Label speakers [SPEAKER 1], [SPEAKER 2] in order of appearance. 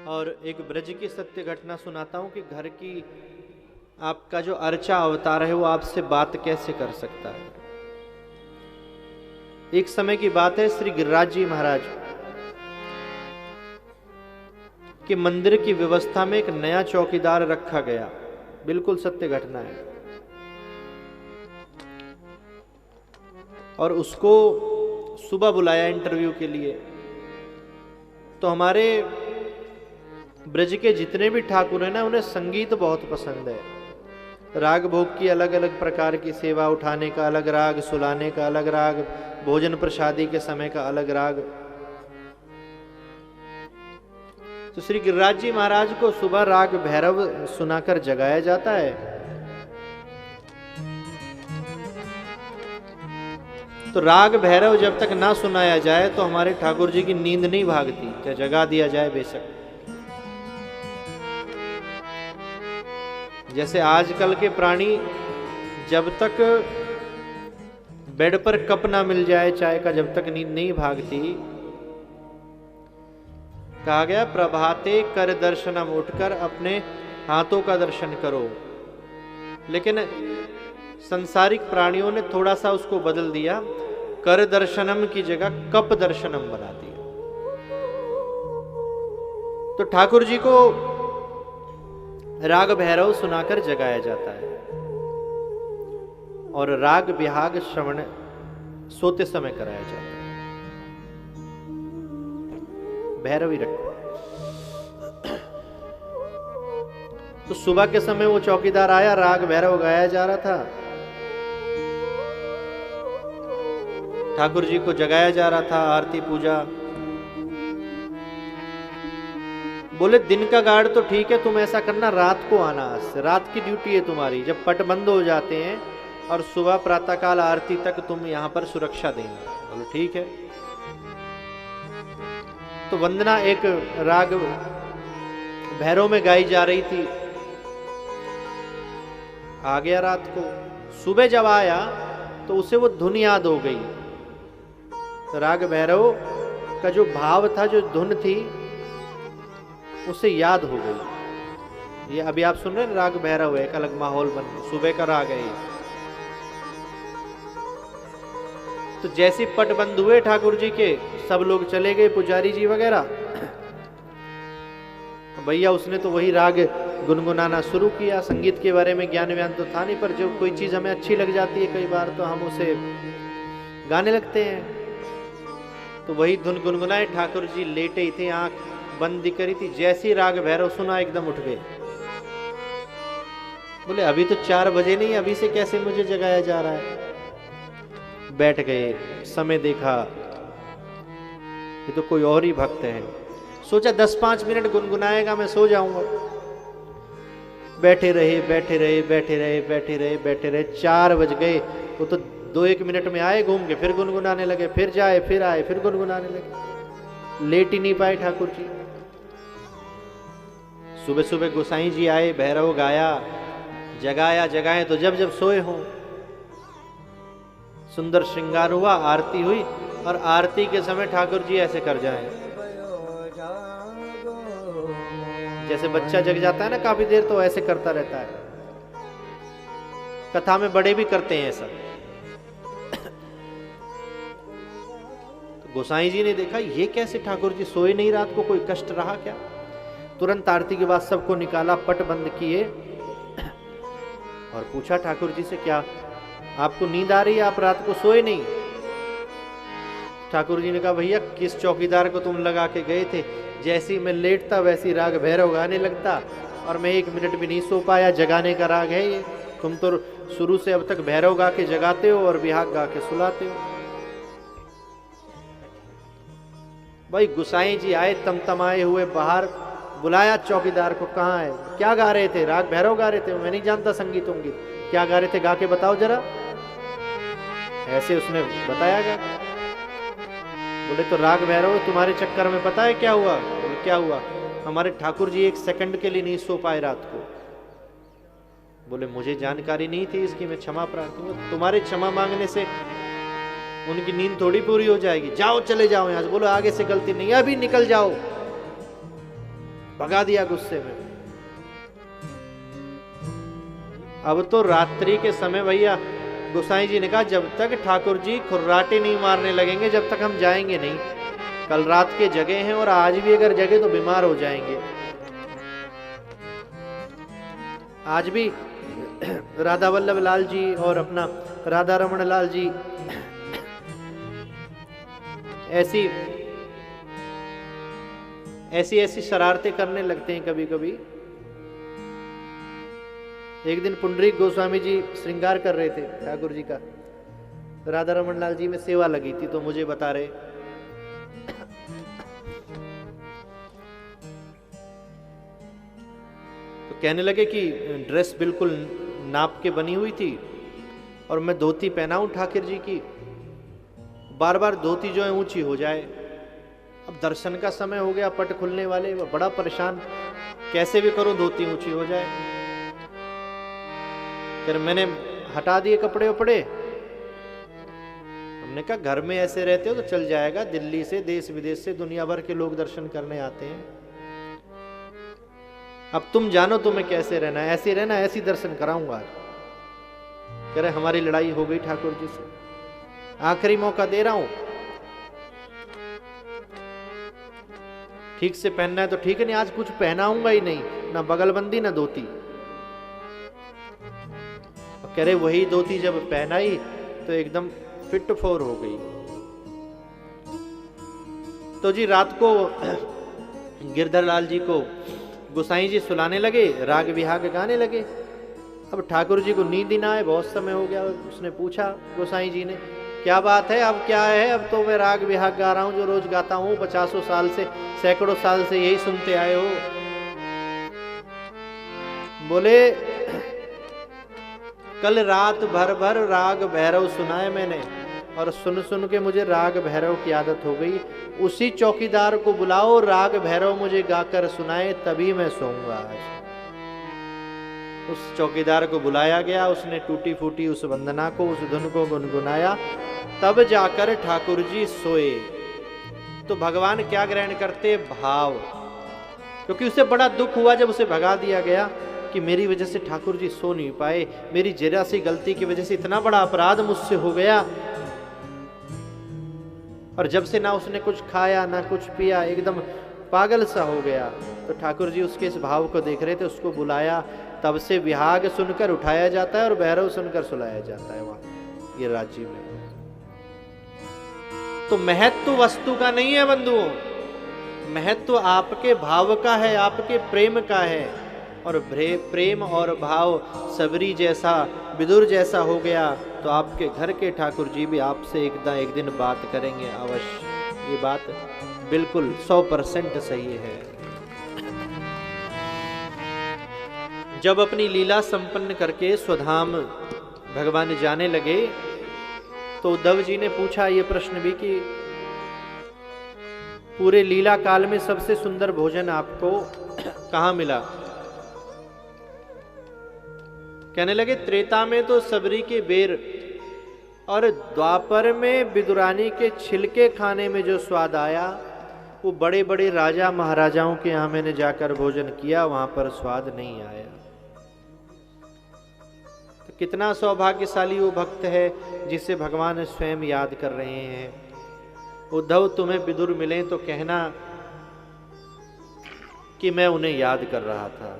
[SPEAKER 1] और एक ब्रज की सत्य घटना सुनाता हूं कि घर की आपका जो अर्चा अवतार है वो आपसे बात कैसे कर सकता है। एक समय की बात है, श्री गिरिराज जी महाराज के मंदिर की व्यवस्था में एक नया चौकीदार रखा गया। बिल्कुल सत्य घटना है। और उसको सुबह बुलाया इंटरव्यू के लिए। तो हमारे ब्रज के जितने भी ठाकुर हैं ना, उन्हें संगीत बहुत पसंद है। राग भोग की अलग अलग प्रकार की सेवा, उठाने का अलग राग, सुलाने का अलग राग, भोजन प्रसादी के समय का अलग राग। तो श्री गिरिराज जी महाराज को सुबह राग भैरव सुनाकर जगाया जाता है। तो राग भैरव जब तक ना सुनाया जाए तो हमारे ठाकुर जी की नींद नहीं भागती, चाहे जगा दिया जाए बेशक। जैसे आजकल के प्राणी जब तक बेड पर कप ना मिल जाए चाय का, जब तक नींद नहीं भागती। कहा गया प्रभाते कर दर्शनम, उठकर अपने हाथों का दर्शन करो। लेकिन संसारिक प्राणियों ने थोड़ा सा उसको बदल दिया, कर दर्शनम की जगह कप दर्शनम बना दिया। तो ठाकुर जी को राग भैरव सुनाकर जगाया जाता है और राग विहाग श्रवण सोते समय कराया जाता है। भैरव ही रखो। तो सुबह के समय वो चौकीदार आया, राग भैरव गाया जा रहा था, ठाकुर जी को जगाया जा रहा था, आरती पूजा। बोले दिन का गार्ड तो ठीक है, तुम ऐसा करना रात को आना, रात की ड्यूटी है तुम्हारी, जब पट बंद हो जाते हैं और सुबह प्रातःकाल आरती तक तुम यहां पर सुरक्षा देंगे। बोले ठीक है। तो वंदना एक राग भैरव में गाई जा रही थी। आ गया रात को, सुबह जब आया तो उसे वो धुन याद हो गई। तो राग भैरव का जो भाव था, जो धुन थी, उसे याद हो गई। ये अभी आप सुन रहे हैं राग भैरव है, एक अलग माहौल बन, सुबह का राग है। तो जैसे पट बंद हुए ठाकुर जी के, सब लोग चले गए, पुजारी जी वगैरह। भैया उसने तो वही राग गुनगुनाना शुरू किया। संगीत के बारे में ज्ञान व्यान तो था नहीं, पर जो कोई चीज हमें अच्छी लग जाती है कई बार तो हम उसे गाने लगते हैं। तो वही धुन गुनगुनाए। ठाकुर जी लेटे ही थे, आंख बंद करी थी, जैसी राग भैरव सुना एकदम उठ गए। बोले अभी तो 4 बजे नहीं, अभी से कैसे मुझे जगाया जा रहा है। बैठ गए, समय देखा, ये तो कोई और ही भक्त है। सोचा 10-5 मिनट गुनगुनाएगा, मैं सो जाऊंगा। बैठे रहे बैठे रहे बैठे रहे बैठे रहे बैठे रहे, 4 बज गए। वो तो 2-1 मिनट में आए घूम के, फिर गुनगुनाने लगे, फिर जाए, फिर आए, फिर गुनगुनाने लगे। लेट ही नहीं पाए ठाकुर जी। सुबह सुबह गोसाई जी आए, भैरव गाया, जगाया, जगाए तो जब जब सोए हों। सुंदर श्रृंगार हुआ, आरती हुई, और आरती के समय ठाकुर जी ऐसे कर जाएं। जैसे बच्चा जग जाता है ना काफी देर, तो ऐसे करता रहता है। कथा में बड़े भी करते हैं ऐसा। तो गोसाई जी ने देखा ये कैसे, ठाकुर जी सोए नहीं, रात को कोई कष्ट रहा क्या। तुरंत आरती के बाद सबको निकाला, पट बंद किए और पूछा ठाकुर जी से, क्या आपको नींद आ रही है, आप रात को सोए नहीं। ठाकुर जी ने कहा भैया किस चौकीदार को तुम लगा के गए थे, जैसी मैं लेटता वैसी राग भैरव गाने लगता, और मैं 1 मिनट भी नहीं सो पाया। जगाने का राग है ये, तुम तो शुरू से अब तक भैरव गा के जगाते हो और विहाग गा के सुलाते हो। भाई गुसाई जी आए तमतमाए हुए बाहर, बुलाया चौकीदार को, कहाँ है, क्या गा रहे थे। राग भैरव गा रहे थे, मैं नहीं जानता संगीत उंगीत, क्या गा रहे थे, गा के बताओ जरा। ऐसे उसने बताया गा। बोले तो राग भैरव तुम्हारे चक्कर में पता है क्या हुआ। बोले क्या हुआ। हमारे ठाकुर जी 1 सेकंड के लिए नहीं सो पाए रात को। बोले मुझे जानकारी नहीं थी इसकी, मैं क्षमा प्रार्थना। तुम्हारे क्षमा मांगने से उनकी नींद थोड़ी पूरी हो जाएगी। जाओ चले जाओ यहां से। बोलो आगे से गलती नहीं, अभी निकल जाओ। भगा दिया गुस्से में। अब तो रात्रि के समय भैया गोसाई जी ने कहा जब तक ठाकुर जी खुर्राटे नहीं मारने लगेंगे जब तक हम जाएंगे नहीं। कल रात के जगह हैं और आज भी अगर जगह तो बीमार हो जाएंगे। आज भी राधा वल्लभ लाल जी और अपना राधा रमण लाल जी ऐसी शरारतें करने लगते हैं कभी कभी। एक दिन पुंडरीक गोस्वामी जी श्रृंगार कर रहे थे ठाकुर जी का, राधा रमण लाल जी में सेवा लगी थी तो मुझे बता रहे तो कहने लगे कि ड्रेस बिल्कुल नाप के बनी हुई थी और मैं धोती पहना हूं ठाकुर जी की, बार बार धोती जो है ऊंची हो जाए। अब दर्शन का समय हो गया, पट खुलने वाले, बड़ा परेशान, कैसे भी करो धोती ऊंची हो जाए। फिर मैंने हटा दिए कपड़े उपड़े। हमने कहा घर में ऐसे रहते हो तो चल जाएगा, दिल्ली से देश विदेश से दुनिया भर के लोग दर्शन करने आते हैं। अब तुम जानो तुम्हें कैसे रहना है, ऐसे रहना, ऐसी दर्शन कराऊंगा। कह रहे हमारी लड़ाई हो गई ठाकुर जी से, आखिरी मौका दे रहा हूं, ठीक से पहनना है तो ठीक है, नहीं आज कुछ पहनाऊंगा ही नहीं, ना बगलबंदी ना धोती। कह रहे वही धोती जब पहनाई तो एकदम फिट फोर हो गई। तो जी रात को गिरधर लाल जी को गोसाई जी सुलाने लगे, राग विहाग गाने लगे। अब ठाकुर जी को नींद ही ना आए, बहुत समय हो गया। उसने पूछा गोसाई जी ने क्या बात है, अब क्या है? अब तो मैं राग विहाग गा रहा हूं जो रोज गाता हूं, 50 साल से, सैकड़ों साल से यही सुनते आए हो। बोले कल रात भर भर राग भैरव सुनाए मैंने और सुन सुन के मुझे राग भैरव की आदत हो गई। उसी चौकीदार को बुलाओ, राग भैरव मुझे गाकर सुनाए, तभी मैं सोऊंगा आज। उस चौकीदार को बुलाया गया, उसने टूटी फूटी उस वंदना को, उस धुन को गुनगुनाया, तब जाकर ठाकुर जी सोए। तो भगवान क्या ग्रहण करते? भाव। क्योंकि उसे बड़ा दुख हुआ जब उसे भगा दिया गया कि मेरी वजह से ठाकुर जी सो नहीं पाए, मेरी जरा सी गलती की वजह से इतना बड़ा अपराध मुझसे हो गया। और जब से ना उसने कुछ खाया ना कुछ पिया, एकदम पागल सा हो गया। तो ठाकुर जी उसके इस भाव को देख रहे थे, उसको बुलाया। तब से विहाग सुनकर उठाया जाता है और भैरव सुनकर सुलाया जाता है वहां ये राज्य में। तो महत्व वस्तु का नहीं है बंधुओं, महत्व आपके भाव का है, आपके प्रेम का है। और प्रेम और भाव सबरी जैसा, विदुर जैसा हो गया तो आपके घर के ठाकुर जी भी आपसे एक दिन बात करेंगे अवश्य। ये बात बिल्कुल 100% सही है। जब अपनी लीला संपन्न करके स्वधाम भगवान जाने लगे तो उद्धव जी ने पूछा ये प्रश्न भी कि पूरे लीला काल में सबसे सुंदर भोजन आपको कहां मिला? कहने लगे त्रेता में तो सबरी के बेर और द्वापर में विदुरानी के छिलके खाने में जो स्वाद आया वो बड़े बड़े राजा महाराजाओं के यहां मैंने जाकर भोजन किया, वहां पर स्वाद नहीं आया। तो कितना सौभाग्यशाली वो भक्त है जिसे भगवान स्वयं याद कर रहे हैं। उद्धव तुम्हें विदुर मिले तो कहना कि मैं उन्हें याद कर रहा था।